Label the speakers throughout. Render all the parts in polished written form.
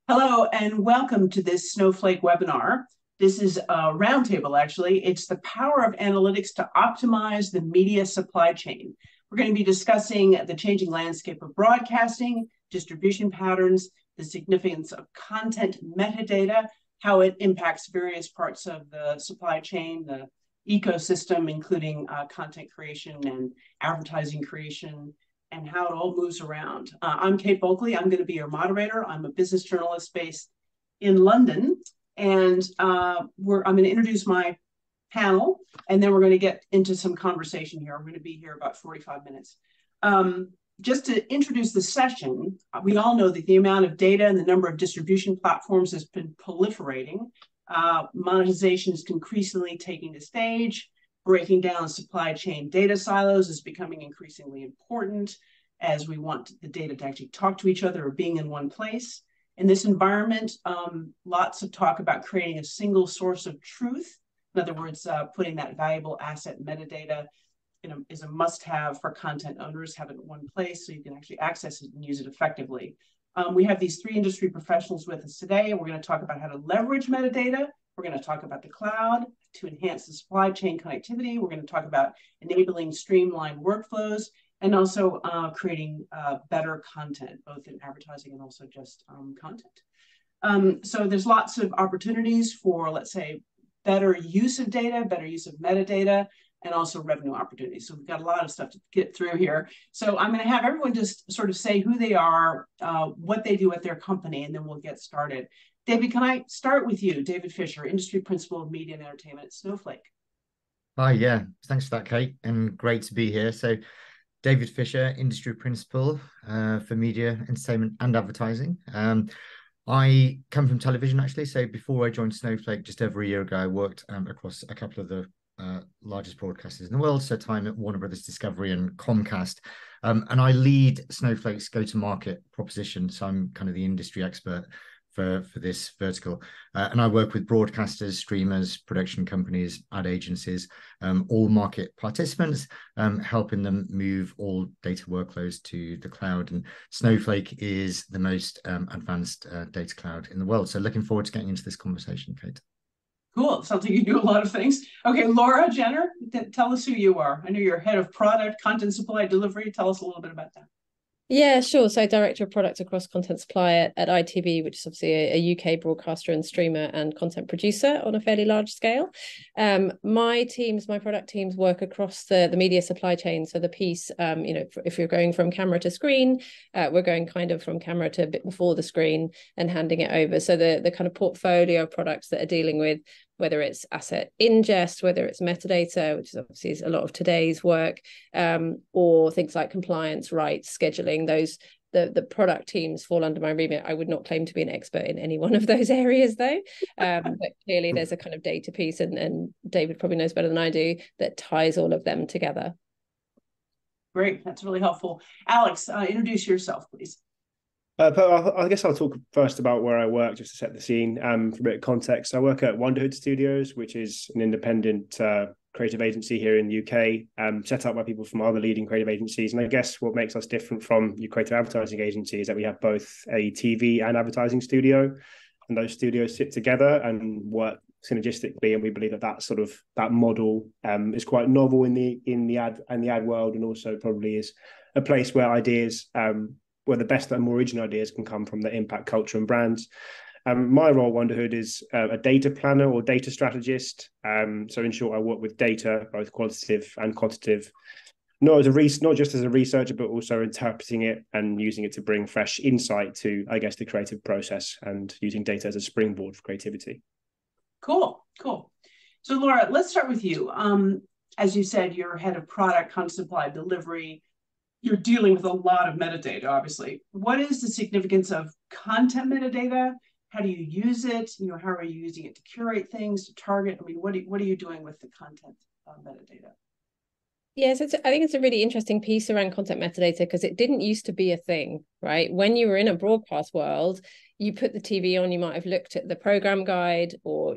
Speaker 1: Hello and welcome to this Snowflake webinar. This is a roundtable, actually. It's the power of analytics to optimize the media supply chain. We're going to be discussing the changing landscape of broadcasting, distribution patterns, the significance of content metadata, how it impacts various parts of the supply chain, the ecosystem, including content creation and advertising creation, and how it all moves around. I'm Kate Bulkley. I'm going to be your moderator. I'm a business journalist based in London. And I'm going to introduce my panel, and then we're going to get into some conversation here. I'm going to be here about 45 minutes. Just to introduce the session, we all know that the amount of data and the number of distribution platforms has been proliferating. Monetization is increasingly taking the stage. Breaking down supply chain data silos is becoming increasingly important as we want the data to actually talk to each other or being in one place. In this environment, lots of talk about creating a single source of truth. In other words, putting that valuable asset metadata is a must-have for content owners, have it in one place so you can actually access it and use it effectively. We have these three industry professionals with us today, and we're going to talk about how to leverage metadata. We're going to talk about the cloud to enhance the supply chain connectivity. We're going to talk about enabling streamlined workflows and also creating better content, both in advertising and also just content. So there's lots of opportunities for, let's say, better use of data, better use of metadata, and also revenue opportunities. So we've got a lot of stuff to get through here. So I'm going to have everyone just sort of say who they are, what they do at their company, and then we'll get started. David, can I start with you? David Fisher, Industry Principal of Media and Entertainment at Snowflake.
Speaker 2: Hi, yeah. Thanks for that, Kate, and great to be here. So David Fisher, Industry Principal for Media, Entertainment and Advertising. I come from television, actually. So before I joined Snowflake just over a year ago, I worked across a couple of the largest broadcasters in the world, so time at Warner Brothers Discovery and Comcast. And I lead Snowflake's go-to-market proposition. So I'm kind of the industry expert for this vertical. And I work with broadcasters, streamers, production companies, ad agencies, all market participants, helping them move all data workloads to the cloud. And Snowflake is the most advanced data cloud in the world. So looking forward to getting into this conversation, Kate.
Speaker 1: Cool. Sounds like you do a lot of things. Okay, Laura Jenner, tell us who you are. I know you're head of product, content supply, delivery. Tell us a little bit about that.
Speaker 3: Yeah, sure. So Director of Product across Content Supply at ITV, which is obviously a UK broadcaster and streamer and content producer on a fairly large scale. My product teams work across the media supply chain. So the piece, if you're going from camera to screen, we're going kind of from camera to a bit before the screen and handing it over. So the kind of portfolio of products that are dealing with whether it's asset ingest, whether it's metadata, which is obviously a lot of today's work, or things like compliance, rights, scheduling, the product teams fall under my remit. I would not claim to be an expert in any one of those areas, though. But clearly there's a kind of data piece, and David probably knows better than I do, that ties all of them together.
Speaker 1: Great. That's really helpful. Alex, introduce yourself, please.
Speaker 4: I guess I'll talk first about where I work, just to set the scene. For a bit of context, I work at Wonderhood Studios, which is an independent creative agency here in the UK, set up by people from other leading creative agencies. And I guess what makes us different from your creative advertising agency is that we have both a TV and advertising studio, and those studios sit together and work synergistically. And we believe that model is quite novel in the ad world, and also probably is a place where ideas where the best and more original ideas can come from that impact culture and brands. My role at Wonderhood is a data planner or data strategist. So in short, I work with data, both qualitative and quantitative, not just as a researcher, but also interpreting it and using it to bring fresh insight to, I guess, the creative process, and using data as a springboard for creativity.
Speaker 1: Cool. So Laura, let's start with you. As you said, you're head of product, content supply, delivery. You're dealing with a lot of metadata, obviously. What is the significance of content metadata? How do you use it? How are you using it to curate things, to target? I mean, what are you doing with the content metadata?
Speaker 3: Yes, I think it's a really interesting piece around content metadata, because it didn't used to be a thing, right? When you were in a broadcast world, you put the TV on, you might have looked at the program guide or,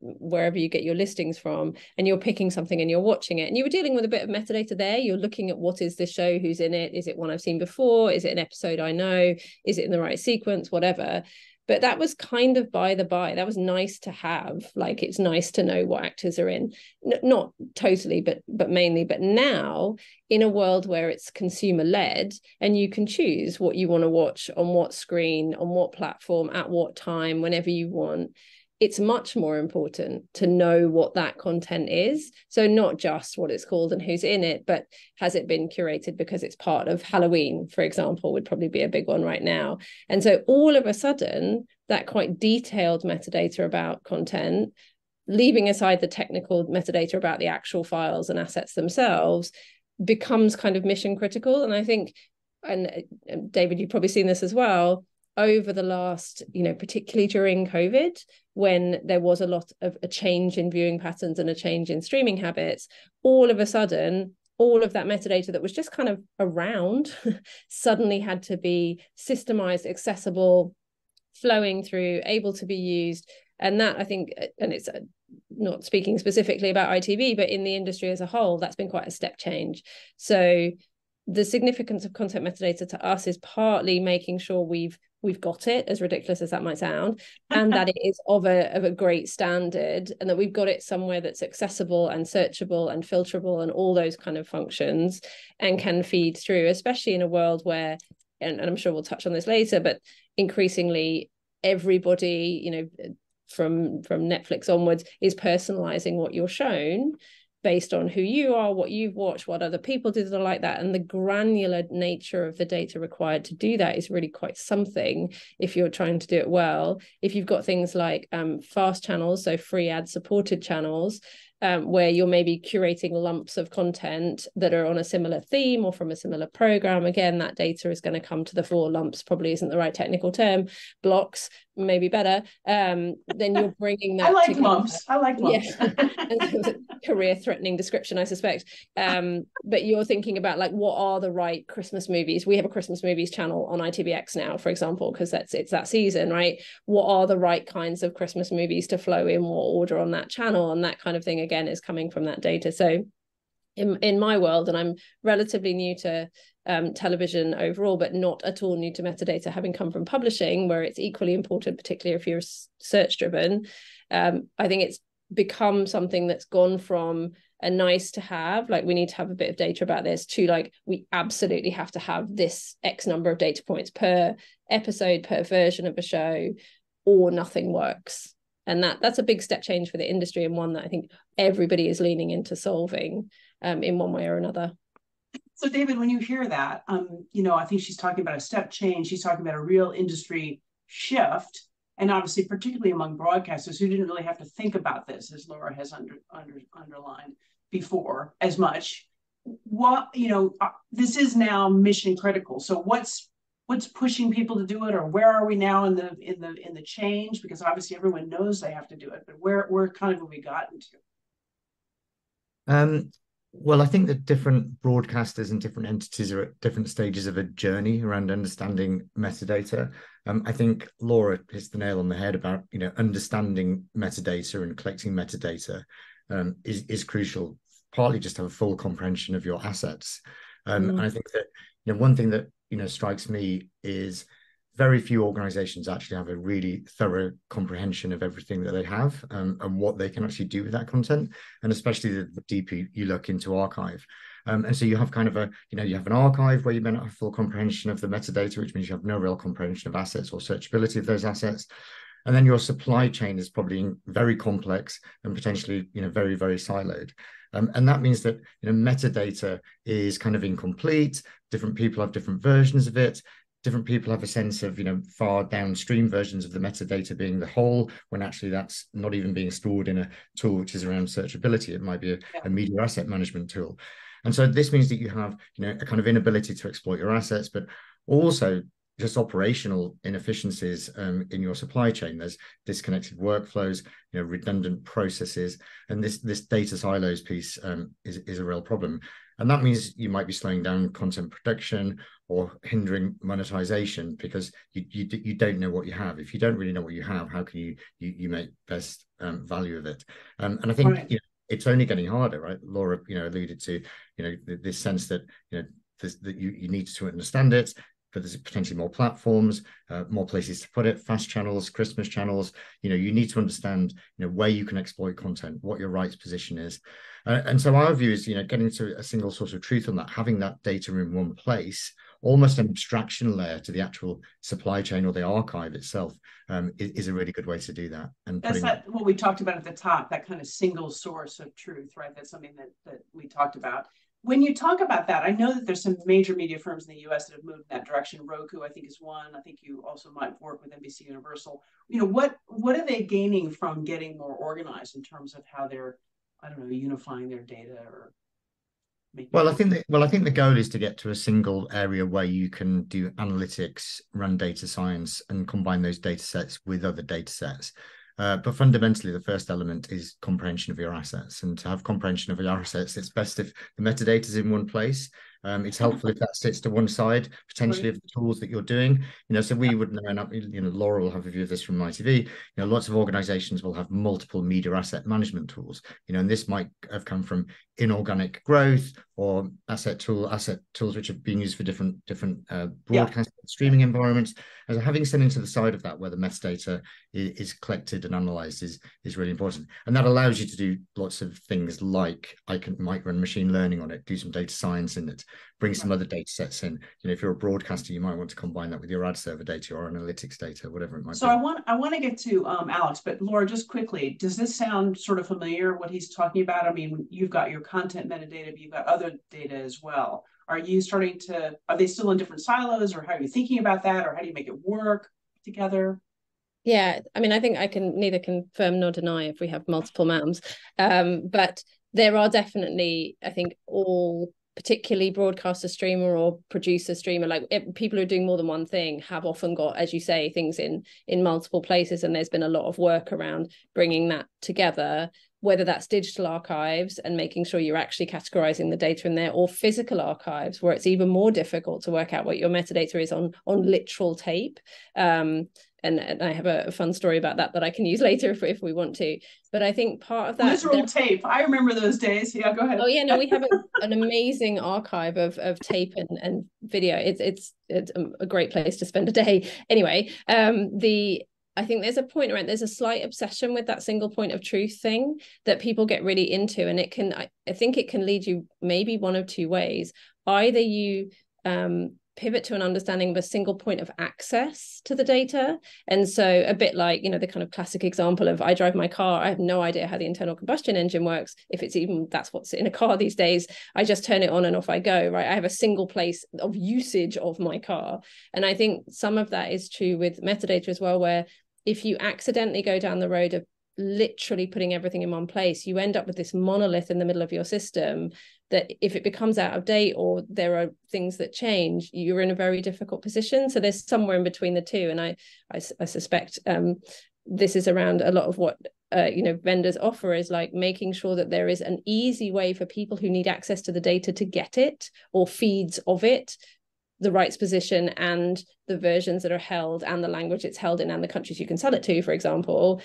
Speaker 3: wherever you get your listings from, and you're picking something and you're watching it. And you were dealing with a bit of metadata there. You're looking at, what is this show? Who's in it? Is it one I've seen before? Is it an episode I know? Is it in the right sequence? Whatever. But that was kind of by the by. That was nice to have. Like, it's nice to know what actors are in. Not totally, but mainly. But now, in a world where it's consumer led and you can choose what you want to watch on what screen, on what platform, at what time, whenever you want, it's much more important to know what that content is. So not just what it's called and who's in it, but has it been curated because it's part of Halloween, for example, would probably be a big one right now. And so all of a sudden, that quite detailed metadata about content, leaving aside the technical metadata about the actual files and assets themselves, becomes kind of mission critical. And I think, and David, you've probably seen this as well, over the last, particularly during COVID, when there was a lot of a change in viewing patterns and a change in streaming habits, all of a sudden, all of that metadata that was just kind of around suddenly had to be systemized, accessible, flowing through, able to be used. And that, I think, and it's not speaking specifically about ITV, but in the industry as a whole, that's been quite a step change. So the significance of content metadata to us is partly making sure we've got it, as ridiculous as that might sound, and that it is of a great standard, and that we've got it somewhere that's accessible and searchable and filterable and all those kind of functions, and can feed through, especially in a world where, and I'm sure we'll touch on this later, but increasingly everybody, from Netflix onwards, is personalizing what you're shown based on who you are, what you've watched, what other people did that are like that. And the granular nature of the data required to do that is really quite something if you're trying to do it well. If you've got things like fast channels, so free ad supported channels, where you're maybe curating lumps of content that are on a similar theme or from a similar program, again, that data is going to come to the fore. Lumps probably isn't the right technical term. Blocks, maybe better. Then you're bringing that.
Speaker 1: I like lumps.
Speaker 3: Yeah. Career-threatening description, I suspect. But you're thinking about, like, what are the right Christmas movies? We have a Christmas movies channel on ITVX now, for example, because it's that season, right? What are the right kinds of Christmas movies to flow in what order on that channel? And that kind of thing, again, is coming from that data. So in my world, and I'm relatively new to television overall, but not at all new to metadata, having come from publishing, where it's equally important, particularly if you're search driven. I think it's become something that's gone from a nice to have, like, we need to have a bit of data about this, to, like, we absolutely have to have this X number of data points per episode, per version of a show, or nothing works. And that's a big step change for the industry, and one that I think everybody is leaning into solving in one way or another.
Speaker 1: So David, when you hear that, I think she's talking about a step change. She's talking about a real industry shift. And obviously, particularly among broadcasters who didn't really have to think about this, as Laura has underlined before as much. This is now mission critical. So what's pushing people to do it, or where are we now in the change? Because obviously everyone knows they have to do it, but where kind of have we gotten
Speaker 2: to? Well, I think that different broadcasters and different entities are at different stages of a journey around understanding metadata. I think Laura hits the nail on the head about, understanding metadata and collecting metadata is crucial, partly just to have a full comprehension of your assets. And I think that, one thing that, strikes me is very few organizations actually have a really thorough comprehension of everything that they have, and what they can actually do with that content, and especially the deeper you look into archive. And so you have kind of you have an archive where you may not have full comprehension of the metadata, which means you have no real comprehension of assets or searchability of those assets. And then your supply chain is probably very complex and potentially, very, very siloed. And that means that, metadata is kind of incomplete. Different people have different versions of it. Different people have a sense of, far downstream versions of the metadata being the whole, when actually that's not even being stored in a tool which is around searchability. It might be a media asset management tool. And so this means that you have, a kind of inability to exploit your assets, but also just operational inefficiencies in your supply chain. There's disconnected workflows, redundant processes, and this data silos piece is a real problem. And that means you might be slowing down content production or hindering monetization, because you don't know what you have. If you don't really know what you have, how can you make best value of it? And I think right. It's only getting harder, right? Laura, alluded to, this sense that that you need to understand it. but there's potentially more platforms, more places to put it, fast channels, Christmas channels. You need to understand, where you can exploit content, what your rights position is. And so our view is, getting to a single source of truth on that, having that data in one place, almost an abstraction layer to the actual supply chain or the archive itself, is a really good way to do that. And
Speaker 1: that's what we talked about at the top, that kind of single source of truth, right? That's something that we talked about. When you talk about that, I know that there's some major media firms in the US that have moved in that direction. Roku, I think, is one. I think you also might work with NBC Universal. What are they gaining from getting more organized in terms of how they're, I don't know, unifying their data or
Speaker 2: Well, I think the goal is to get to a single area where you can do analytics, run data science, and combine those data sets with other data sets. But fundamentally, the first element is comprehension of your assets. And to have comprehension of your assets, it's best if the metadata is in one place. It's helpful if that sits to one side, potentially, of the tools that you're doing. So we would know, and Laura will have a view of this from ITV. Lots of organizations will have multiple media asset management tools. And this might have come from inorganic growth or asset tools which have been used for different broadcast streaming environments. And having something to the side of that where the metadata is collected and analyzed is really important. And that allows you to do lots of things like might run machine learning on it, do some data science in it, bring some other data sets in. If you're a broadcaster, you might want to combine that with your ad server data or analytics data, whatever it might be.
Speaker 1: So I want to get to Alex, but Laura, just quickly, does this sound sort of familiar, what he's talking about? I mean, you've got your content metadata, but you've got other data as well. Are they still in different silos, or how are you thinking about that, or how do you make it work together?
Speaker 3: Yeah, I mean, I think I can neither confirm nor deny if we have multiple MAMs, but there are definitely, I think, all particularly broadcaster streamer or producer streamer, like people who are doing more than one thing have often got, as you say, things in multiple places, and there's been a lot of work around bringing that together, whether that's digital archives and making sure you're actually categorizing the data in there, or physical archives where it's even more difficult to work out what your metadata is on literal tape. And I have a fun story about that I can use later if we want to. But I think part of that...
Speaker 1: Literal tape. I remember those days. Yeah, go ahead.
Speaker 3: Oh, yeah, no, we have an amazing archive of tape and video. It's a great place to spend a day. Anyway, I think there's a point around, there's a slight obsession with that single point of truth thing that people get really into. And I think it can lead you maybe one of two ways. Either you pivot to an understanding of a single point of access to the data. And so a bit like, the kind of classic example of, I drive my car, I have no idea how the internal combustion engine works. If it's even, that's what's in a car these days, I just turn it on and off I go, right? I have a single place of usage of my car. And I think some of that is true with metadata as well, where if you accidentally go down the road of literally putting everything in one place, you end up with this monolith in the middle of your system that if it becomes out of date or there are things that change, you're in a very difficult position. So there's somewhere in between the two. And I suspect this is around a lot of what vendors offer, is like making sure that there is an easy way for people who need access to the data to get it, or feeds of it, the rights position and the versions that are held and the language it's held in and the countries you can sell it to, for example,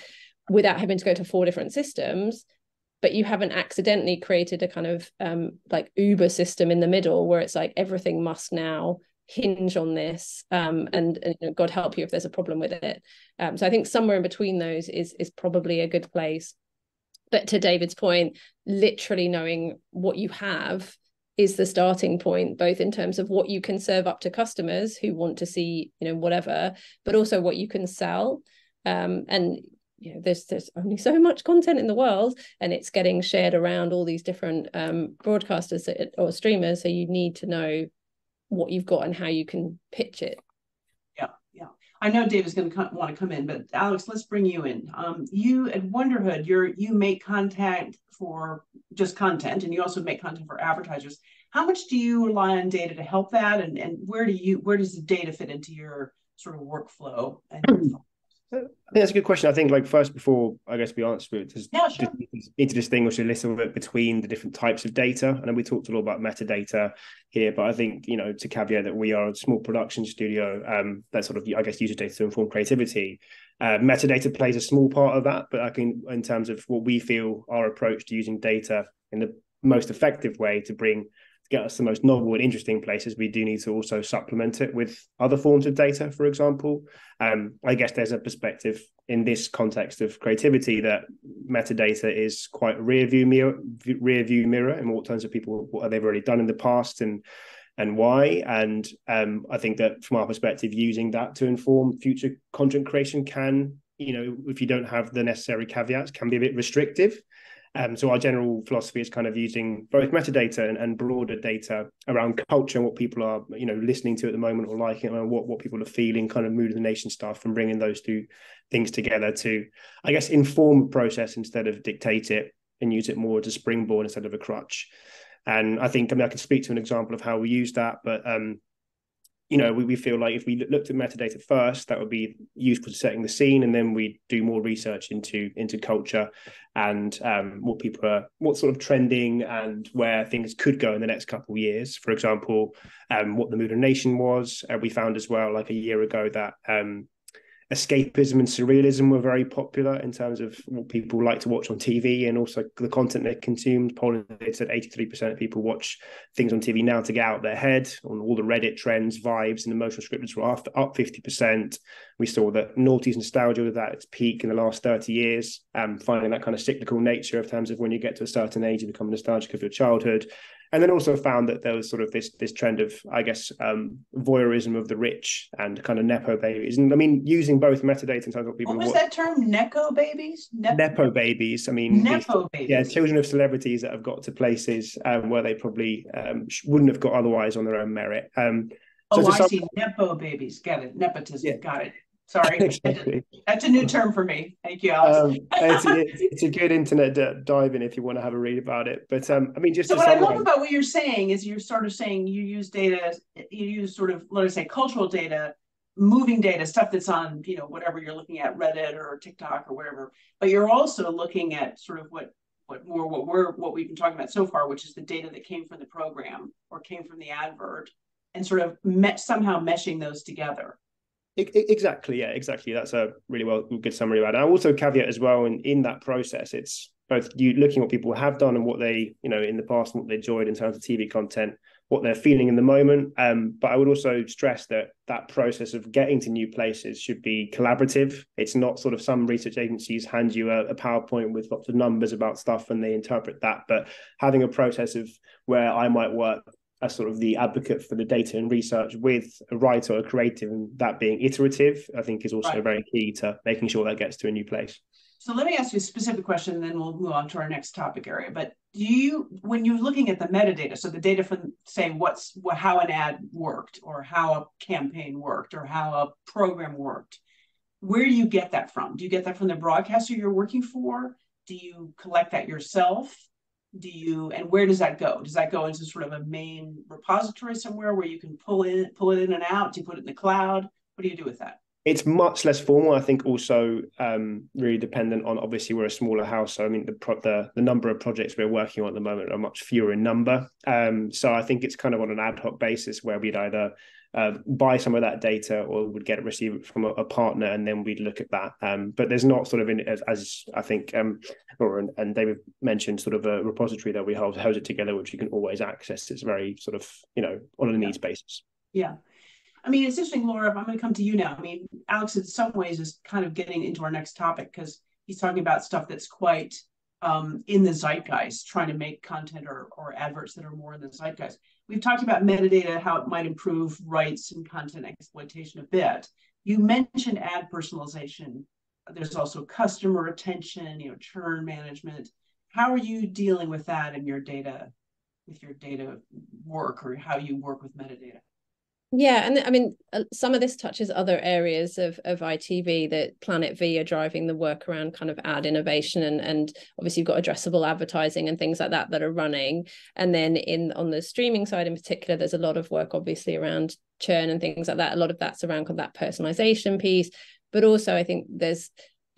Speaker 3: without having to go to 4 different systems. But you haven't accidentally created a kind of like Uber system in the middle where it's like everything must now hinge on this, and God help you if there's a problem with it. So I think somewhere in between those is probably a good place. But to David's point, literally knowing what you have is the starting point, both in terms of what you can serve up to customers who want to see, whatever, but also what you can sell. And there's only so much content in the world, and it's getting shared around all these different broadcasters or streamers. So you need to know what you've got and how you can pitch it.
Speaker 1: Yeah. I know Dave is going to want to come in, but Alex, let's bring you in. You at Wonderhood, you make content for just content, and you also make content for advertisers. How much do you rely on data to help that, and where does the data fit into your sort of workflow?
Speaker 4: I think that's a good question. I think, like, first, before I guess we answer it, just need to distinguish a little bit between the different types of data. I know we talked a lot about metadata here, but I think, to caveat that we are a small production studio that sort of, I guess, uses data to inform creativity. Metadata plays a small part of that, but I think in terms of what we feel our approach to using data in the most effective way to bring get us the most novel and interesting places, we do need to also supplement it with other forms of data, for example. I guess there's a perspective in this context of creativity that metadata is quite a rear view mirror in what terms of people, what they've already done in the past and why. And I think that from our perspective, using that to inform future content creation can, if you don't have the necessary caveats, can be a bit restrictive. So our general philosophy is kind of using both metadata and broader data around culture and what people are, listening to at the moment or liking, and what people are feeling, kind of mood of the nation stuff, and bringing those two things together to, I guess, inform a process instead of dictate it, and use it more as a springboard instead of a crutch. And I think, I can speak to an example of how we use that, but we feel like if we looked at metadata first, that would be useful to setting the scene, and then we do more research into culture and what's sort of trending and where things could go in the next couple of years. For example, what the mood of the nation was. We found as well, like a year ago, that escapism and surrealism were very popular in terms of what people like to watch on TV and also the content they consumed. Polling said 83% of people watch things on TV now to get out their head. On all the Reddit trends, vibes and emotional scriptures were up 50%. We saw that noughties nostalgia was at its peak in the last 30 years, finding that kind of cyclical nature of terms of when you get to a certain age, you become nostalgic of your childhood. And then also found that there was sort of this trend of, I guess, voyeurism of the rich and kind of nepo babies. And I mean, using both metadata in terms of what people...
Speaker 1: What was that term? Nepo babies?
Speaker 4: Nepo babies. I mean,
Speaker 1: Nepo babies.
Speaker 4: Yeah, children of celebrities that have got to places where they probably wouldn't have got otherwise on their own merit.
Speaker 1: I see. Nepo babies. Get it. Nepotism. Yeah. Got it. Sorry. Exactly. That's a new term for me. Thank you, Alex.
Speaker 4: It's a good internet dive in if you want to have a read about it. But I mean, just
Speaker 1: so what I love about what you're saying is you're sort of saying you use data, you use sort of, let us say, cultural data, moving data, stuff that's on, whatever you're looking at, Reddit or TikTok or whatever. But you're also looking at sort of what we've been talking about so far, which is the data that came from the program or came from the advert, and sort of somehow meshing those together.
Speaker 4: Exactly. Yeah, exactly. That's a really good summary about it. I also caveat as well in that process, it's both you looking at what people have done and what they, in the past, what they enjoyed in terms of TV content, what they're feeling in the moment. But I would also stress that process of getting to new places should be collaborative. It's not sort of some research agencies hand you a PowerPoint with lots of numbers about stuff and they interpret that. But having a process of where I might work as sort of the advocate for the data and research with a writer or a creative, and that being iterative, I think is also very key to making sure that gets to a new place.
Speaker 1: So let me ask you a specific question, and then we'll move on to our next topic area. But when you're looking at the metadata, so the data from, say, how an ad worked, or how a campaign worked, or how a program worked, where do you get that from? Do you get that from the broadcaster you're working for? Do you collect that yourself? And where does that go? Does that go into sort of a main repository somewhere where you can pull it in and out? Do you put it in the cloud? What do you do with that?
Speaker 4: It's much less formal. I think also really dependent on, obviously we're a smaller house. So I mean, the number of projects we're working on at the moment are much fewer in number. So I think it's kind of on an ad hoc basis where we'd either buy some of that data or would receive it from a partner, and then we'd look at that. But there's not sort of as I think Laura and David mentioned, sort of a repository that we hold it together, which you can always access. It's very sort of, on a needs basis. Yeah.
Speaker 1: I mean, it's interesting, Laura, I'm going to come to you now. I mean, Alex, in some ways, is kind of getting into our next topic because he's talking about stuff that's quite in the zeitgeist, trying to make content or adverts that are more in the zeitgeist. We've talked about metadata, how it might improve rights and content exploitation a bit. You mentioned ad personalization. There's also customer retention, churn management. How are you dealing with that in your data, with your data work, or how you work with metadata?
Speaker 3: Yeah, and I mean, some of this touches other areas of ITV that Planet V are driving the work around kind of ad innovation, and obviously you've got addressable advertising and things like that are running. And then on the streaming side in particular, there's a lot of work obviously around churn and things like that. A lot of that's around that personalization piece, but also I think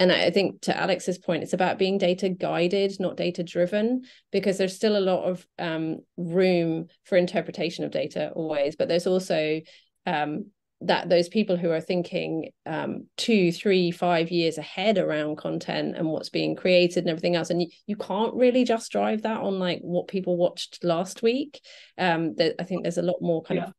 Speaker 3: and I think to Alex's point, it's about being data guided, not data driven, because there's still a lot of room for interpretation of data always. But there's also that those people who are thinking 2, 3, 5 years ahead around content and what's being created and everything else, and you can't really just drive that on like what people watched last week. I think there's a lot more kind of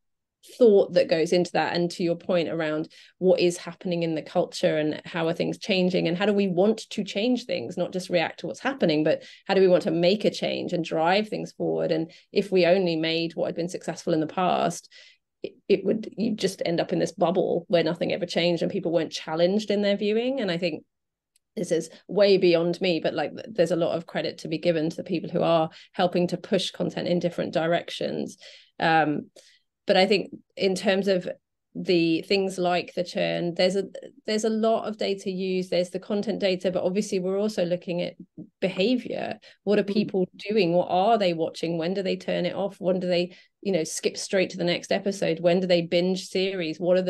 Speaker 3: thought that goes into that, and to your point around what is happening in the culture and how are things changing and how do we want to change things, not just react to what's happening, but how do we want to make a change and drive things forward. And if we only made what had been successful in the past, you just end up in this bubble where nothing ever changed and people weren't challenged in their viewing. And I think this is way beyond me, but like there's a lot of credit to be given to the people who are helping to push content in different directions. But I think in terms of the things like the churn, there's a lot of data used. There's the content data, but obviously we're also looking at behavior. What are people doing? What are they watching? When do they turn it off? When do they skip straight to the next episode? When do they binge series? What are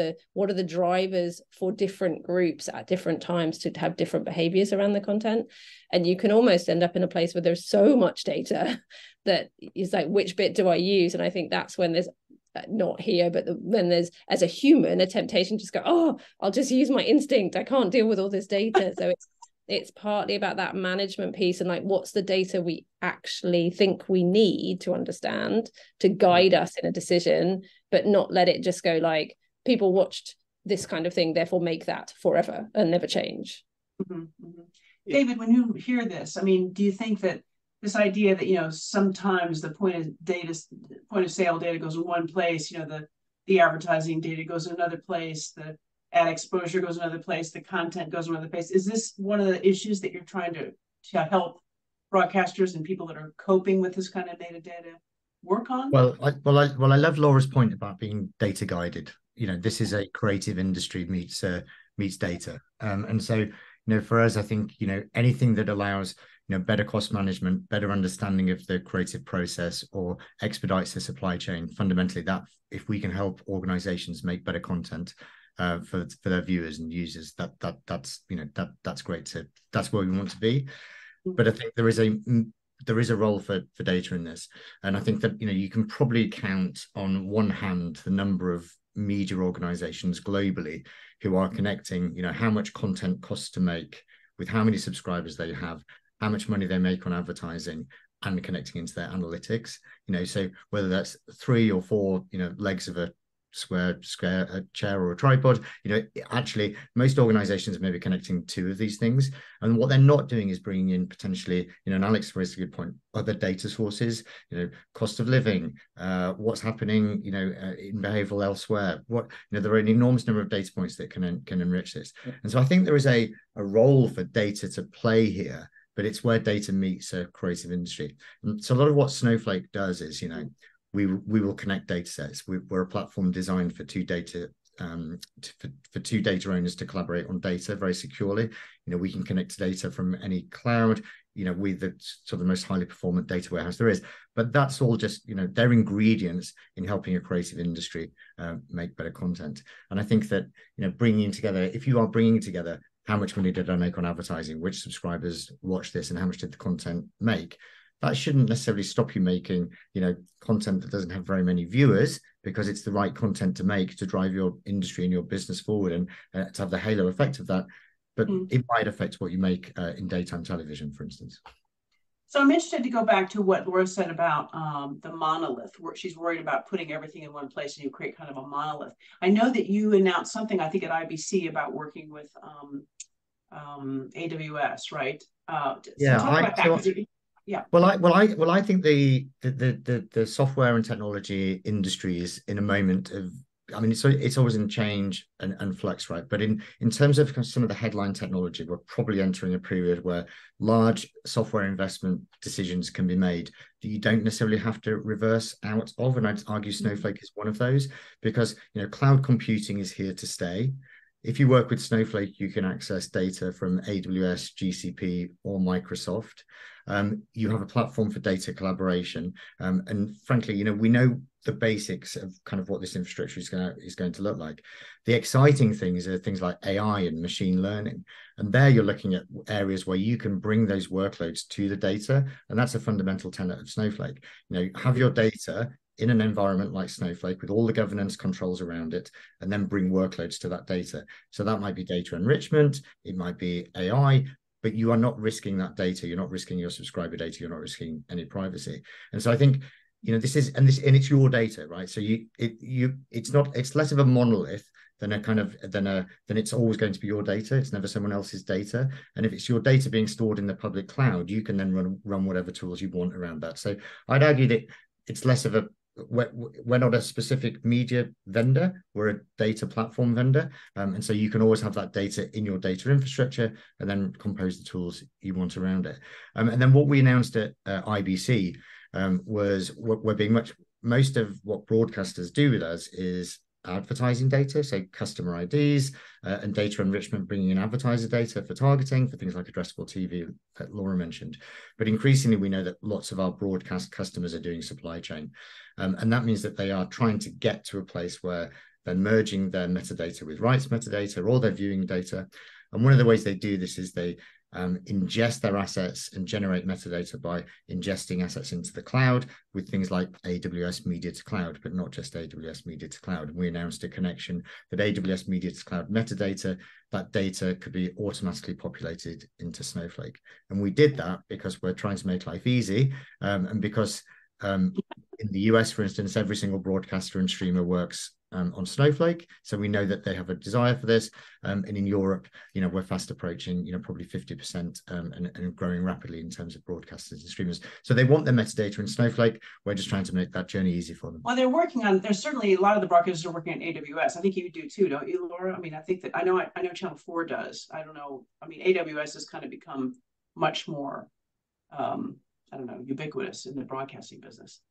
Speaker 3: the drivers for different groups at different times to have different behaviors around the content? And you can almost end up in a place where there's so much data that is like, which bit do I use? And I think that's when there's not here, but when there's, as a human, a temptation to just go, oh, I'll just use my instinct, I can't deal with all this data. So it's partly about that management piece and like, what's the data we actually think we need to understand to guide us in a decision, but not let it just go like, people watched this kind of thing, therefore make that forever and never change.
Speaker 1: David, when you hear this, I mean, do you think that this idea that sometimes the point of sale data goes in one place, the advertising data goes in another place, the ad exposure goes in another place, the content goes in another place, is this one of the issues that you're trying to help broadcasters and people that are coping with this kind of metadata work on?
Speaker 2: Well, I love Laura's point about being data guided. This is a creative industry meets data, and so for us, I think anything that allows better cost management, better understanding of the creative process, or expedites the supply chain. Fundamentally, that if we can help organizations make better content for their viewers and users, that's great. That's where we want to be. But I think there is a role for data in this, and I think that you can probably count on one hand the number of media organizations globally who are connecting how much content costs to make with how many subscribers they have, how much money they make on advertising, and connecting into their analytics. So whether that's 3 or 4 legs of a square a chair or a tripod, actually most organizations may be connecting 2 of these things, and what they're not doing is bringing in potentially, and Alex raised a good point, other data sources, cost of living, what's happening in behavioral elsewhere, there are an enormous number of data points that can enrich this. And so I think there is a role for data to play here, but it's where data meets a creative industry. And so a lot of what Snowflake does is, we will connect data sets. We're a platform designed for 2 data for 2 data owners to collaborate on data very securely. We can connect to data from any cloud, with the sort of the most highly performant data warehouse there is. But that's all just, they're ingredients in helping a creative industry make better content. And I think that, if you are bringing together how much money did I make on advertising, which subscribers watch this, and how much did the content make, that shouldn't necessarily stop you making content that doesn't have very many viewers, because it's the right content to make to drive your industry and your business forward, and to have the halo effect of that. But it might affect what you make in daytime television, for instance.
Speaker 1: So I'm interested to go back to what Laura said about the monolith, where she's worried about putting everything in one place and you create kind of a monolith. I know that you announced something, I think at IBC, about working with AWS, right?
Speaker 2: Yeah,
Speaker 1: so talk about that. Yeah.
Speaker 2: Well, I think the software and technology industry is in a moment of, it's always in change and flux, right? But in terms of some of the headline technology, we're probably entering a period where large software investment decisions can be made that you don't necessarily have to reverse out of. And I'd argue Snowflake is one of those, because cloud computing is here to stay. If you work with Snowflake, you can access data from AWS, GCP, or Microsoft. You have a platform for data collaboration. And frankly, we know the basics of kind of what this infrastructure is going to look like. The exciting things are things like AI and machine learning. And there you're looking at areas where you can bring those workloads to the data. And that's a fundamental tenet of Snowflake. Have your data in an environment like Snowflake with all the governance controls around it, and then bring workloads to that data. So that might be data enrichment, it might be AI, but you are not risking that data. You're not risking your subscriber data. You're not risking any privacy. And so I think, this is, and it's your data, right? So it's less of a monolith than it's always going to be your data. It's never someone else's data. And if it's your data being stored in the public cloud, you can then run whatever tools you want around that. So I'd argue that it's less of we're not a specific media vendor, we're a data platform vendor. And so you can always have that data in your data infrastructure and then compose the tools you want around it. And then what we announced at IBC was we're being most of what broadcasters do with us is advertising data, so customer IDs and data enrichment, bringing in advertiser data for targeting for things like addressable TV that Laura mentioned. But increasingly, we know that lots of our broadcast customers are doing supply chain. And that means that they are trying to get to a place where they're merging their metadata with rights metadata or their viewing data. And one of the ways they do this is they ingest their assets and generate metadata by ingesting assets into the cloud with things like AWS Media to Cloud, but not just AWS Media to Cloud. And we announced a connection that AWS Media to Cloud metadata, that data could be automatically populated into Snowflake. And we did that because we're trying to make life easy, and because in the US, for instance, every single broadcaster and streamer works on Snowflake. So we know that they have a desire for this. And in Europe, we're fast approaching, probably 50% and growing rapidly in terms of broadcasters and streamers. So they want their metadata in Snowflake. We're just trying to make that journey easy for them.
Speaker 1: Well, there's certainly a lot of the broadcasters are working on AWS. I think you do too, don't you, Laura? I mean, I know Channel 4 does. I don't know. I mean, AWS has kind of become much more, ubiquitous in the broadcasting business.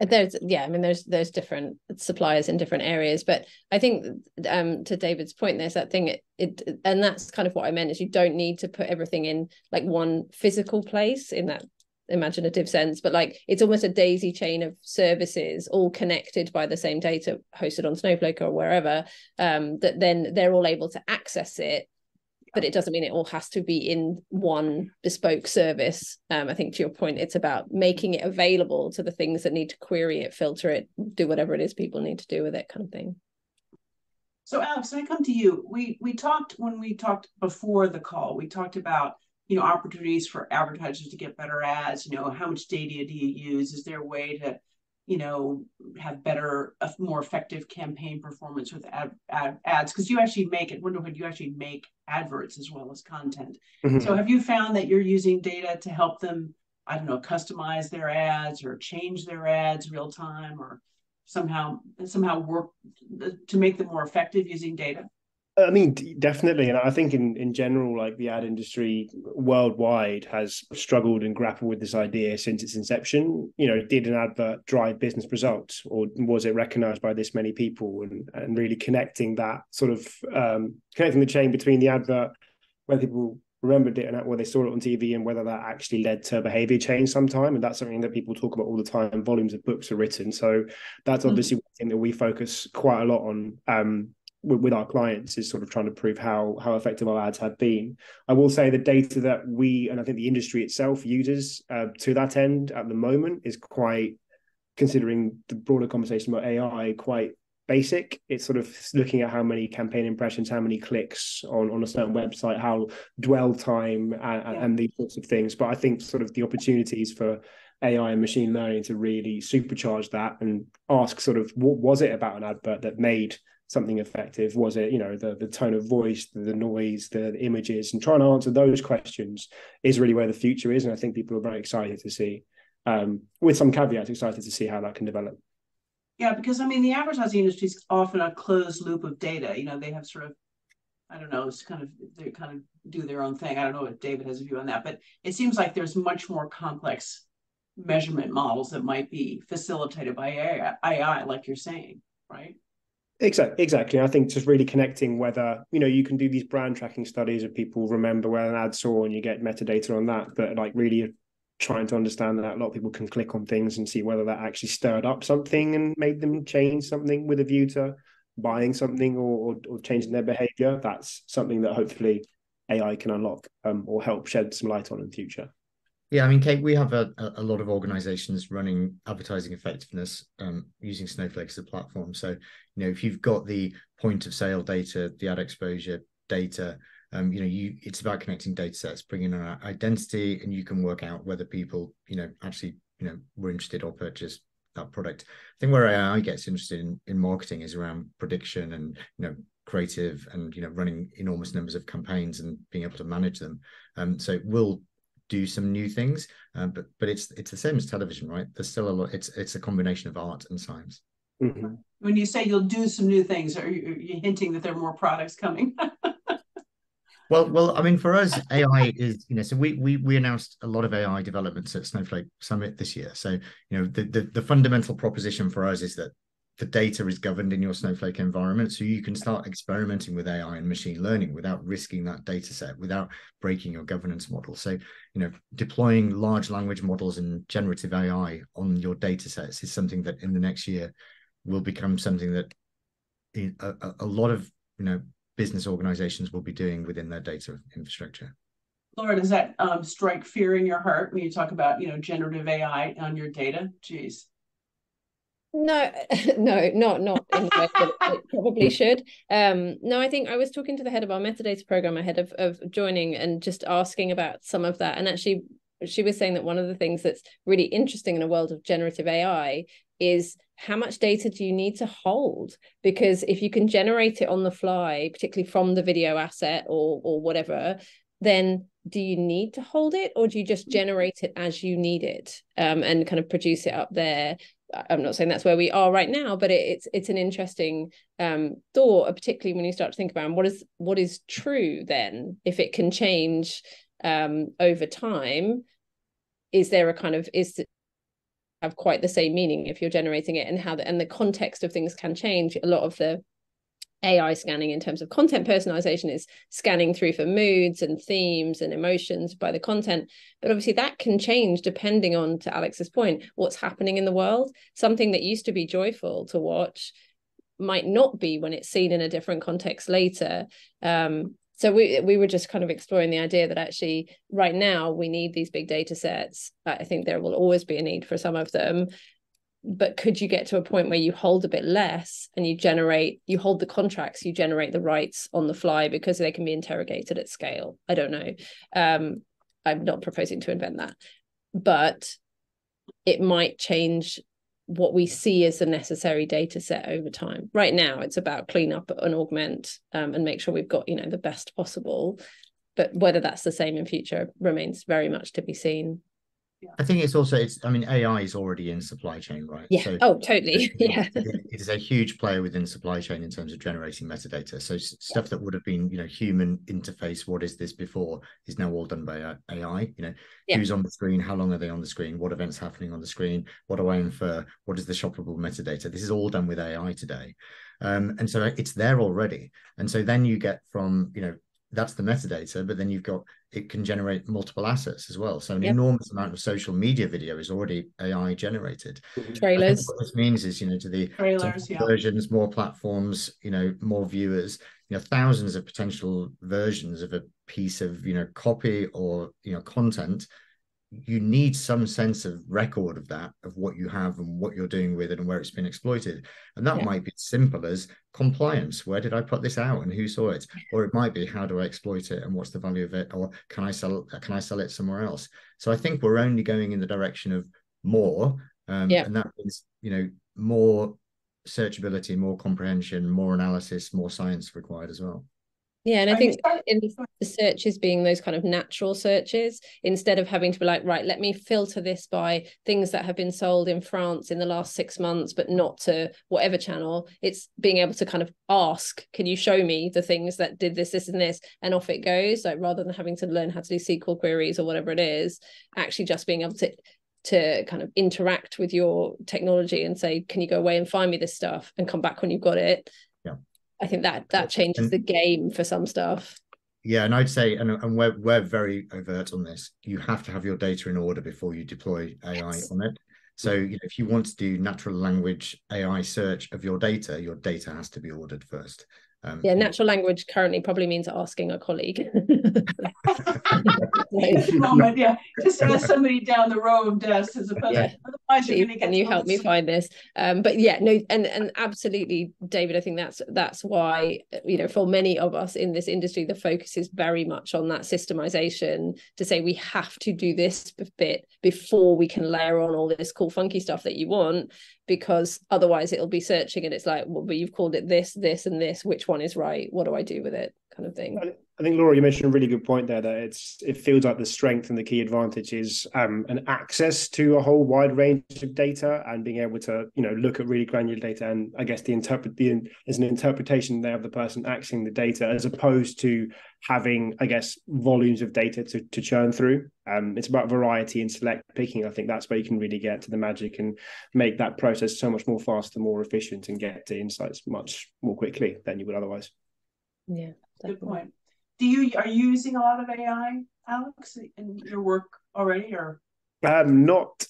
Speaker 3: There's different suppliers in different areas, but I think to David's point, there's that thing and that's kind of what I meant, is you don't need to put everything in like one physical place in that imaginative sense, but like it's almost a daisy chain of services all connected by the same data hosted on Snowflake or wherever, that then they're all able to access it. But it doesn't mean it all has to be in one bespoke service. I think to your point, it's about making it available to the things that need to query it, filter it, do whatever it is people need to do with it, kind of thing.
Speaker 1: So Alex, I come to you. When we talked before the call, we talked about, opportunities for advertisers to get better ads. How much data do you use? Is there a way to have more effective campaign performance with ads? Because you actually you actually make adverts as well as content. Mm-hmm. So have you found that you're using data to help them, customize their ads or change their ads real time, or somehow work to make them more effective using data?
Speaker 4: I mean, definitely. And I think in general, like the ad industry worldwide has struggled and grappled with this idea since its inception. Did an advert drive business results, or was it recognized by this many people? And really connecting that sort of connecting the chain between the advert, where people remembered it and where they saw it on TV, and whether that actually led to behavior change sometime. And that's something that people talk about all the time. Volumes of books are written. So that's obviously one thing that we focus quite a lot on. With our clients, is sort of trying to prove how effective our ads have been. I will say the data that we, and I think the industry itself uses to that end at the moment is quite, considering the broader conversation about AI, quite basic. It's sort of looking at how many campaign impressions, how many clicks on a certain website, how dwell time and these sorts of things. But I think sort of the opportunities for AI and machine learning to really supercharge that and ask sort of, what was it about an advert that made something effective? Was it, the tone of voice, the noise, the images, and trying to answer those questions is really where the future is. And I think people are very excited to see, with some caveats, excited to see how that can develop.
Speaker 1: Yeah, because the advertising industry is often a closed loop of data. They have sort of, they kind of do their own thing. I don't know if David has a view on that, but it seems like there's much more complex measurement models that might be facilitated by AI, like you're saying, right?
Speaker 4: Exactly. I think just really connecting whether, you can do these brand tracking studies of people remember where an ad saw, and you get metadata on that, but like really trying to understand that a lot of people can click on things and see whether that actually stirred up something and made them change something with a view to buying something or changing their behavior. That's something that hopefully AI can unlock or help shed some light on in the future.
Speaker 2: Yeah, I mean, Kate, we have a lot of organizations running advertising effectiveness using Snowflake as a platform. So, if you've got the point of sale data, the ad exposure data, it's about connecting data sets, bringing an identity, and you can work out whether people, actually, were interested or purchased that product. I think where AI gets interested in marketing is around prediction and, creative and, running enormous numbers of campaigns and being able to manage them. So it will do some new things, but it's the same as television, right? There's still a lot. It's a combination of art and science.
Speaker 4: Mm-hmm.
Speaker 1: When you say you'll do some new things, are you hinting that there are more products coming?
Speaker 2: Well, I mean, for us, AI is, so we announced a lot of AI developments at Snowflake Summit this year. So, the fundamental proposition for us is that the data is governed in your Snowflake environment, so you can start experimenting with AI and machine learning without risking that data set, without breaking your governance model. So, deploying large language models and generative AI on your data sets is something that in the next year will become something that a lot of, business organizations will be doing within their data infrastructure.
Speaker 1: Laura, does that strike fear in your heart when you talk about, generative AI on your data? Jeez.
Speaker 3: No, no, not in the way that it probably should. No, I think I was talking to the head of our metadata program ahead of joining and just asking about some of that. And actually, she was saying that one of the things that's really interesting in a world of generative AI is how much data do you need to hold? Because if you can generate it on the fly, particularly from the video asset or whatever, then do you need to hold it, or do you just generate it as you need it, and kind of produce it up there? I'm not saying that's where we are right now, but it's an interesting thought, particularly when you start to think about what is true then, if it can change over time. Is there a kind of have quite the same meaning if you're generating it, and how the context of things can change? A lot of the AI scanning in terms of content personalization is scanning through for moods and themes and emotions by the content. But obviously that can change depending on, to Alex's point, what's happening in the world. Something that used to be joyful to watch might not be when it's seen in a different context later. So we were just kind of exploring the idea that actually right now we need these big data sets. I think there will always be a need for some of them. But could you get to a point where you hold a bit less and you hold the contracts, you generate the rights on the fly because they can be interrogated at scale? I don't know. I'm not proposing to invent that, but it might change what we see as a necessary data set over time. Right now, it's about clean up and augment and make sure we've got, the best possible. But whether that's the same in future remains very much to be seen.
Speaker 2: I think I mean, AI is already in supply chain, right?
Speaker 3: Yeah.
Speaker 2: So
Speaker 3: Totally. Yeah.
Speaker 2: It is a huge player within supply chain in terms of generating metadata. So stuff that would have been, human interface, what is this before, is now all done by AI. Who's on the screen, how long are they on the screen, what events happening on the screen, what do I infer, what is the shoppable metadata? This is all done with AI today. And so it's there already. And so then you get from, that's the metadata, but then it can generate multiple assets as well. So an enormous amount of social media video is already AI generated.
Speaker 3: Trailers.
Speaker 2: I think what this means is, to the
Speaker 1: trailers,
Speaker 2: versions, more platforms, more viewers, thousands of potential versions of a piece of, copy or, content. You need some sense of record of that, of what you have and what you're doing with it and where it's been exploited. And that might be as simple as compliance. Where did I put this out and who saw it? Or it might be, how do I exploit it and what's the value of it? Or can I sell it somewhere else? So I think we're only going in the direction of more. And that means, more searchability, more comprehension, more analysis, more science required as well.
Speaker 3: Yeah, and I think in the searches being those kind of natural searches, instead of having to be like, right, let me filter this by things that have been sold in France in the last 6 months, but not to whatever channel. It's being able to kind of ask, can you show me the things that did this, this, and this, and off it goes. Like, rather than having to learn how to do SQL queries or whatever it is, actually just being able to kind of interact with your technology and say, can you go away and find me this stuff and come back when you've got it? I think that changes the game for some stuff.
Speaker 2: Yeah, and I'd say, and we're very overt on this. You have to have your data in order before you deploy AI on it. So, if you want to do natural language AI search of your data has to be ordered first.
Speaker 3: Yeah, natural language currently probably means asking a colleague.
Speaker 1: At the moment, yeah, just ask somebody down the road as opposed to, otherwise you're going to get.
Speaker 3: Can you help me find this? But yeah, no, and absolutely, David, I think that's why, you know, for many of us in this industry, the focus is very much on that systemization, to say we have to do this bit before we can layer on all this cool funky stuff that you want, because otherwise it'll be searching and it's like, well, but you've called it this, this, and this. Which one is right? What do I do with it? Kind of thing.
Speaker 4: I think, Laura, you mentioned a really good point there, that it feels like the strength and the key advantage is an access to a whole wide range of data and being able to, you know, look at really granular data. And I guess there's an interpretation there of the person accessing the data, as opposed to having, I guess, volumes of data to churn through. It's about variety and select picking. I think that's where you can really get to the magic and make that process so much more faster, more efficient, and get to insights much more quickly than you would otherwise.
Speaker 3: Yeah,
Speaker 1: definitely. Good point. Are you using a lot of AI, Alex, in your work already, or?
Speaker 4: Not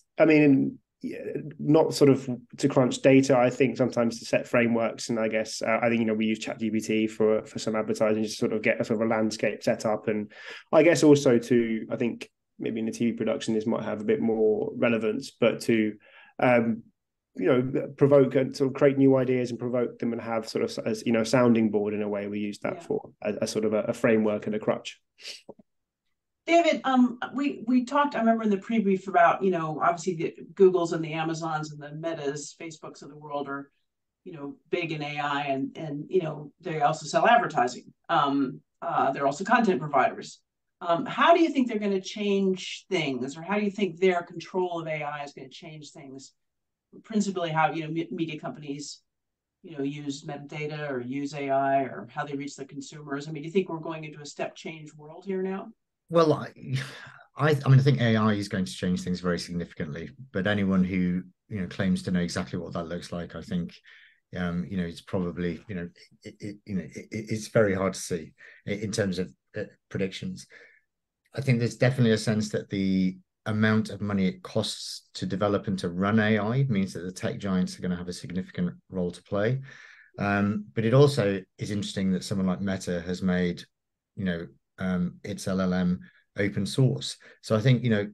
Speaker 4: sort of to crunch data. I think sometimes to set frameworks, and I guess I think, you know, we use ChatGPT for some advertising to sort of get a sort of a landscape set up, and I guess also to, I think maybe in the TV production this might have a bit more relevance, but to you know, provoke and sort of create new ideas and provoke them and have sort of, as you know, a sounding board in a way. We use that for a sort of a framework and a crutch.
Speaker 1: David, we talked, I remember in the pre-brief about, you know, obviously the Googles and the Amazons and the Metas, Facebooks of the world are, you know, big in AI, and you know, they also sell advertising. They're also content providers. How do you think they're going to change things, or how do you think their control of AI is going to change things? Principally how, you know, media companies, you know, use metadata or use AI, or how they reach the consumers. I mean, do you think we're going into a step change world here now?
Speaker 2: Well, I mean, I think AI is going to change things very significantly, but anyone who, you know, claims to know exactly what that looks like, I think, you know, it's probably, you know, it's very hard to see in terms of predictions. I think there's definitely a sense that the amount of money it costs to develop and to run AI means that the tech giants are going to have a significant role to play. But it also is interesting that someone like Meta has made, you know, its LLM open source. So I think, you know,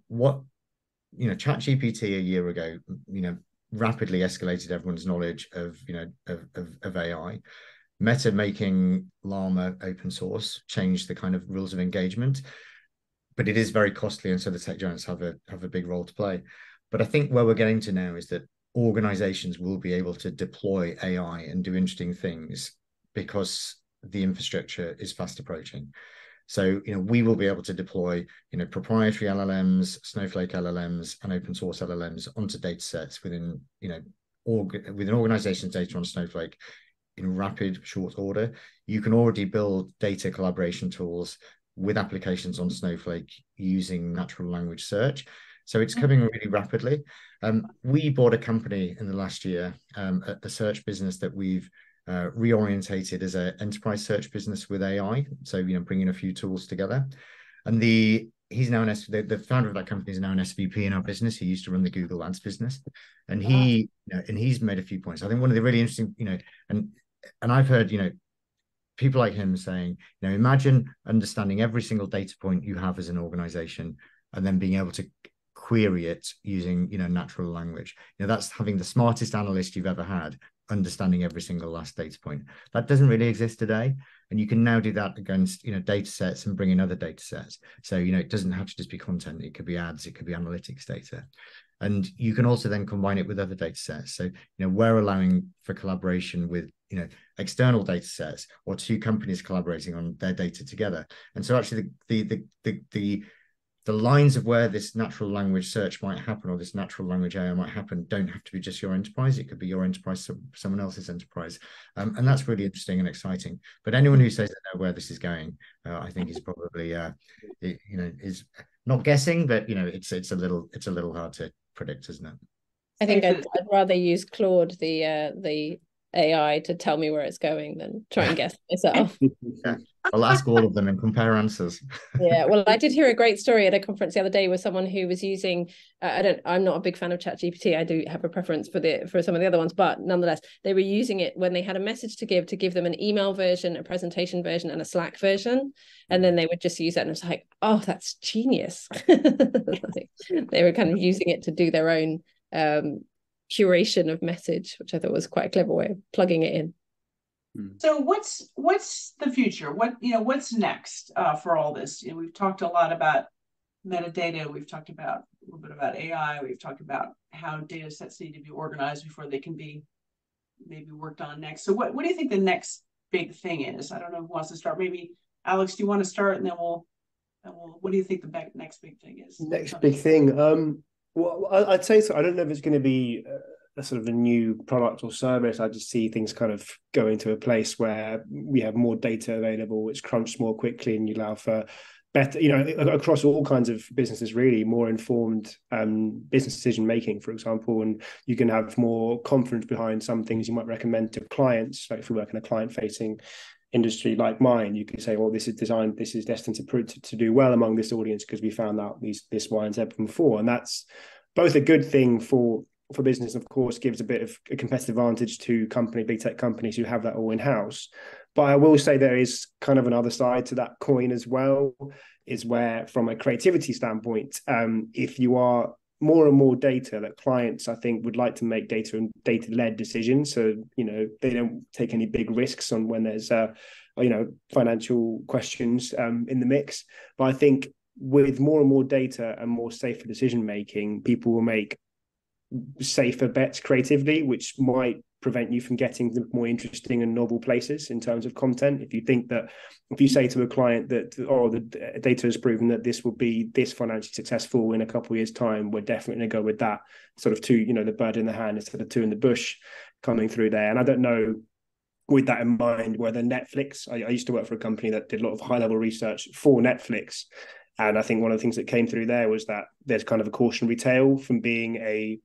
Speaker 2: ChatGPT a year ago, you know, rapidly escalated everyone's knowledge of, you know, of AI. Meta making Llama open source changed the kind of rules of engagement. But it is very costly, and so the tech giants have a big role to play. But I think where we're getting to now is that organizations will be able to deploy AI and do interesting things because the infrastructure is fast approaching. So, you know, we will be able to deploy, you know, proprietary LLMs, Snowflake LLMs, and open source LLMs onto data sets within, you know, within organizations' data on Snowflake in rapid, short order. You can already build data collaboration tools with applications on Snowflake using natural language search. So it's coming really rapidly. We bought a company in the last year, a search business that we've reorientated as an enterprise search business with AI. So, you know, bringing a few tools together. And he's now the founder of that company is now an SVP in our business. He used to run the Google Ads business, and you know, and he's made a few points. I think one of the really interesting, you know, and I've heard, you know, people like him saying, you know, imagine understanding every single data point you have as an organization and then being able to query it using, you know, natural language. You know, that's having the smartest analyst you've ever had understanding every single last data point. That doesn't really exist today. And you can now do that against, you know, data sets and bring in other data sets. So, you know, it doesn't have to just be content. It could be ads, it could be analytics data. And you can also then combine it with other data sets. So, you know, we're allowing for collaboration with, you know, external data sets or two companies collaborating on their data together. And so actually the lines of where this natural language search might happen, or this natural language AI might happen, don't have to be just your enterprise. It could be your enterprise, someone else's enterprise. And that's really interesting and exciting. But anyone who says they know where this is going, I think is probably, you know, is not guessing, but, you know, it's a little hard to predict, isn't it?
Speaker 3: I think I'd rather use Claude, the AI to tell me where it's going than try and guess myself.
Speaker 2: Yeah. I'll ask all of them and compare answers.
Speaker 3: Yeah, well, I did hear a great story at a conference the other day with someone who was using. I'm not a big fan of ChatGPT. I do have a preference for some of the other ones, but nonetheless, they were using it when they had a message to give them an email version, a presentation version, and a Slack version, and then they would just use that. And it was like, oh, that's genius. Like, they were kind of using it to do their own curation of message, which I thought was quite a clever way of plugging it in.
Speaker 1: So what's the future? What's next for all this? We've talked a lot about metadata. We've talked about a little bit about AI. We've talked about how data sets need to be organized before they can be maybe worked on next. So what do you think the next big thing is? I don't know who wants to start. Maybe Alex, do you want to start, and then we'll what do you think the next big thing is?
Speaker 4: Next big thing. Well, I'd say so. I don't know if it's going to be a sort of a new product or service. I just see things kind of going to a place where we have more data available, it's crunched more quickly, and you allow for better, across all kinds of businesses, really more informed business decision making, for example, and you can have more confidence behind some things you might recommend to clients. Like if we work in a client facing industry like mine, you could say, well, this is destined to do well among this audience because we found out this Y and Z before. And that's both a good thing for business, of course, gives a bit of a competitive advantage to big tech companies who have that all in-house. But I will say there is kind of another side to that coin as well, is where from a creativity standpoint, if you are more and more data, that clients, I think, would like to make data-led decisions. So, they don't take any big risks on when there's, financial questions in the mix. But I think with more and more data and more safer decision-making, people will make safer bets creatively, which might prevent you from getting the more interesting and novel places in terms of content. If you say to a client that, the data has proven that this will be this financially successful in a couple of years' time, we're definitely going to go with that, sort of the bird in the hand instead of two in the bush coming through there. And I don't know, with that in mind, whether Netflix, I used to work for a company that did a lot of high level research for Netflix. And I think one of the things that came through there was that there's kind of a cautionary tale from being a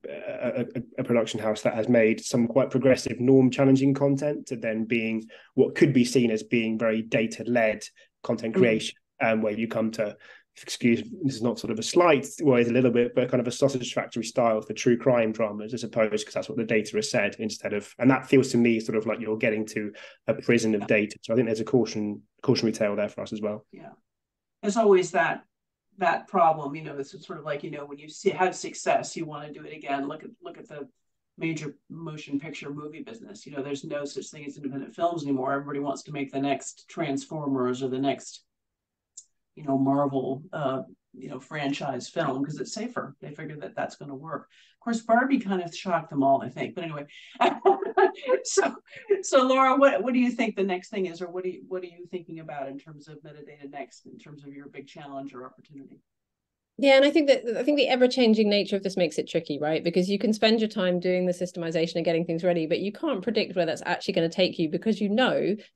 Speaker 4: production house that has made some quite progressive, norm-challenging content to then being what could be seen as being very data-led content creation, where you come to, excuse, this is not sort of a slight word, a little bit, but kind of a sausage factory style for true crime dramas, I suppose, because that's what the data has said instead of, and that feels to me sort of like you're getting to a prison of data. So I think there's a cautionary tale there for us as well.
Speaker 1: Yeah. There's always that problem, it's sort of like, when you have success, you want to do it again. Look at the major motion picture movie business. There's no such thing as independent films anymore. Everybody wants to make the next Transformers or the next, Marvel, franchise film because it's safer. They figure that that's going to work. Of course, Barbie kind of shocked them all, I think. But anyway, so Laura, what do you think the next thing is, or what are you thinking about in terms of metadata next, in terms of your big challenge or opportunity?
Speaker 3: Yeah, and I think the ever-changing nature of this makes it tricky, right? Because you can spend your time doing the systemization and getting things ready, but you can't predict where that's actually going to take you because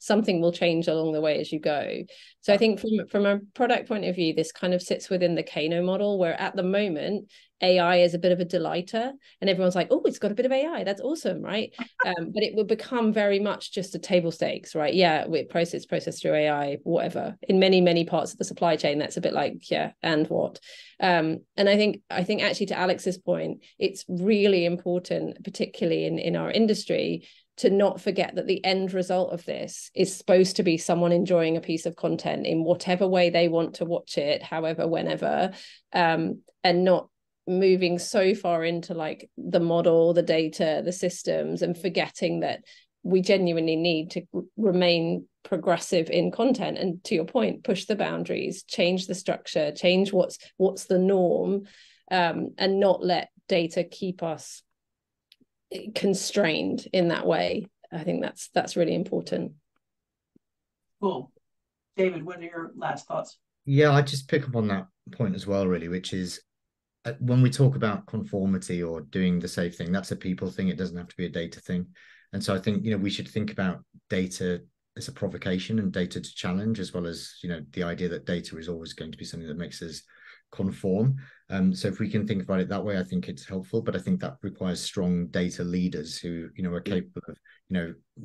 Speaker 3: something will change along the way as you go. So I think from a product point of view, this kind of sits within the Kano model, where at the moment AI is a bit of a delighter and everyone's like, oh, it's got a bit of AI, that's awesome, right? But it will become very much just a table stakes, right? Yeah, we process through AI, whatever. In many parts of the supply chain, that's a bit like, yeah, and what? And I think actually, to Alex's point, it's really important, particularly in our industry, to not forget that the end result of this is supposed to be someone enjoying a piece of content in whatever way they want to watch it, however, whenever, and not moving so far into like the model, the data, the systems, and forgetting that we genuinely need to remain progressive in content, and to your point, push the boundaries, change the structure, change what's the norm, and not let data keep us constrained in that way. I think that's really important.
Speaker 1: Cool. David, what are your last thoughts?
Speaker 2: Yeah, I just pick up on that point as well, really, which is when we talk about conformity or doing the safe thing, that's a people thing. It doesn't have to be a data thing. And so I think, we should think about data as a provocation and data to challenge, as well as, the idea that data is always going to be something that makes us conform. So if we can think about it that way, I think it's helpful, but I think that requires strong data leaders who, are capable of,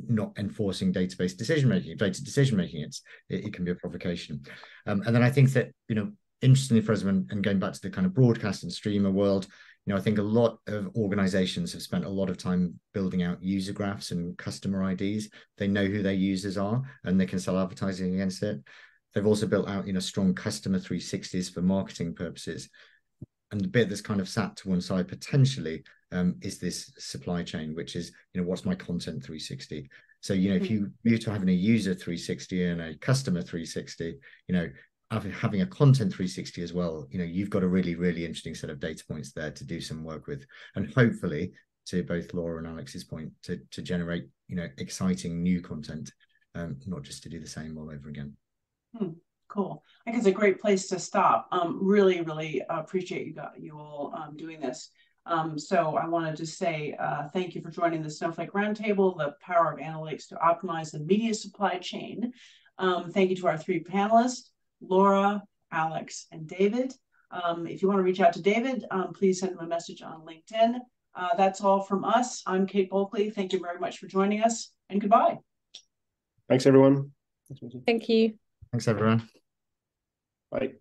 Speaker 2: not enforcing database decision-making. Data decision-making, it can be a provocation. And then I think that, interestingly for us, and going back to the kind of broadcast and streamer world, I think a lot of organizations have spent a lot of time building out user graphs and customer IDs. They know who their users are and they can sell advertising against it. They've also built out, strong customer 360s for marketing purposes. And the bit that's kind of sat to one side potentially is this supply chain, which is, what's my content 360? So, if you move to having a user 360 and a customer 360, having a content 360 as well, you've got a really, really interesting set of data points there to do some work with. And hopefully, to both Laura and Alex's point, to generate, exciting new content, not just to do the same all over again.
Speaker 1: Cool. I think it's a great place to stop. Really, really appreciate you all doing this. So I wanted to say thank you for joining the Snowflake Roundtable, the power of analytics to optimize the media supply chain. Thank you to our three panelists, Laura, Alex, and David. If you want to reach out to David, please send him a message on LinkedIn. That's all from us. I'm Kate Bulkley. Thank you very much for joining us, and goodbye.
Speaker 4: Thanks, everyone.
Speaker 3: Thank you.
Speaker 2: Thanks, everyone.
Speaker 4: Bye.